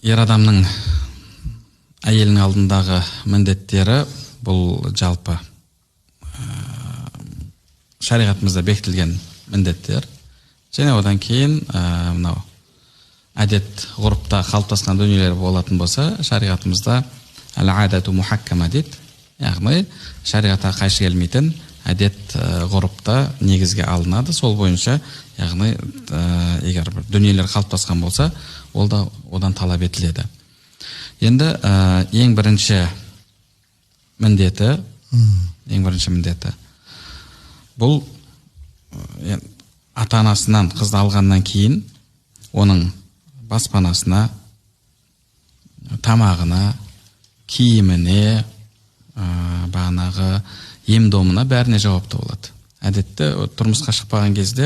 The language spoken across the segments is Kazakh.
ер адамның әйелінің алдындағы міндеттері бұл жалпы шариғатымызда бекітілген міндеттер. Және одан кейін мынау әдет ғұрыпта қалыптасқан дүниелер болатын болса, шариғатымызда әл-адату мухаккама дейді. Яғни шариғатқа қайшы келмейтін әдет ғұрыпта негізге алынады. Сол бойынша, яғни егер бір дүниелер қалыптасқан болса, ол да одан талап етіледі. Енді ең бірінші міндеті бұл ата-анасынан қызды алғаннан кейін оның баспанасына, тамағына, киіміне, бағанағы ем-домына бәріне жауапты болады. Әдетте тұрмысқа шықпаған кезде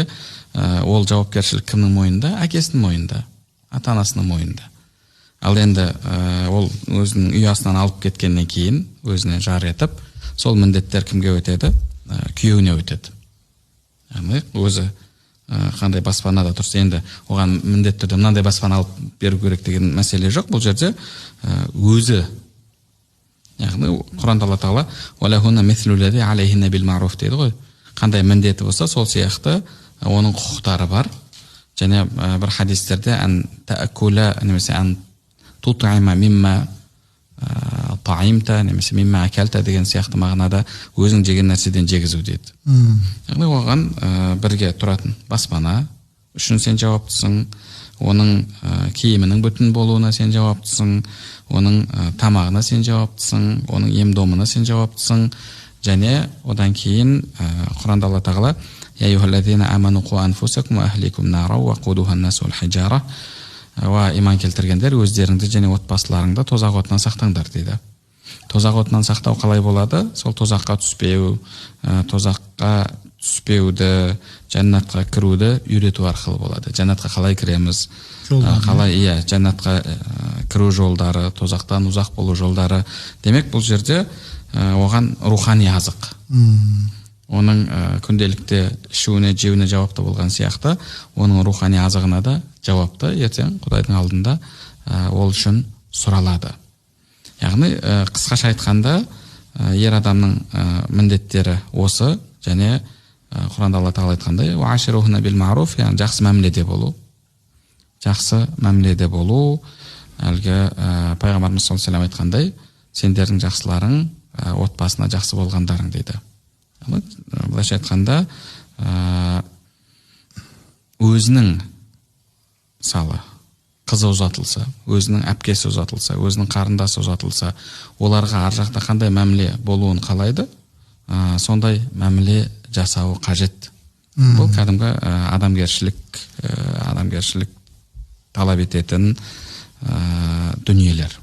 ол жауапкершілік кімнің мойнында? Әкесінің мойнында, ата-анасының мойнында. Ал енді ол өзінің үй астынан алып кеткеннен кейін өзіне жар етіп, сол міндеттер кімге өтеді? Күйеуіне өтеді. Яғни өзі қандай баспанада тұрса, енді оған міндетті түрде мынандай баспана алып беру керек деген мәселе жоқ. Бұл жерде өзі, яғни Құранда Алла Тағала «Уалахунна мислу лази алейхинна бил маруф» дейді ғой. Қандай міндеті болса, сол сияқты оның құқықтары бар. Және бір хадистерде «Ан таакула» немесе «Ан тутайма мимма таимта» немесе «мимма акалта» деген сияқты мағынада өзің жеген нәрседен жегізу дейді. Яғни оған бірге тұратын баспана үшін сен жауаптысың, оның киімінің бүтін болуына сен жауаптысың, оның тамағына сен жауаптысың, оның ем-домына сен жауаптысың. Және одан кейін Құранда Алла Тағала «Я юхаллазина аману қу анфусакум ва ахликум нара ва қудухан насу ал-хижара» Ва иман келтіргендер, өздеріңді және отбасыларыңды тозақ отынан сақтаңдар дейді. Тозақ отынан сақтау қалай болады? Сол тозаққа түспеу, тозаққа түспеуді, жәннатқа кіруді үйрету арқылы болады. Жәннатқа қалай кіреміз? Қалай, жәннатқа кіру жолдары, тозақтан ұзақ болу жолдары. Демек, бұл жерде оған рухани азық. Оның күнделікте ішуіне, жеуіне жауапты болған сияқты, оның рухани азығына да жауапты ертең Құдайдың алдында ол үшін сұралады. Яғни қысқаша айтқанда ер адамның міндеттері осы, және Құранда Алла Тағала айтқандай «Уаширухна бил маруф», яғни жақсы мәміледе болу. Жақсы мәміледе болу, әлгі пайғамбарымыз саллаллаху алейхи ва саллям айтқандай, сендердің жақсыларың отбасына жақсы болғандарың дейді. Былайша айтқанда өзінің салы қызы ұзатылса, өзінің әпкесі ұзатылса, өзінің қарындасы ұзатылса, оларға ар жақта қандай мәміле болуын қалайды, сондай мәміле жасауы қажет. Бұл кәдімгі адамгершілік талап ететін дүниелер.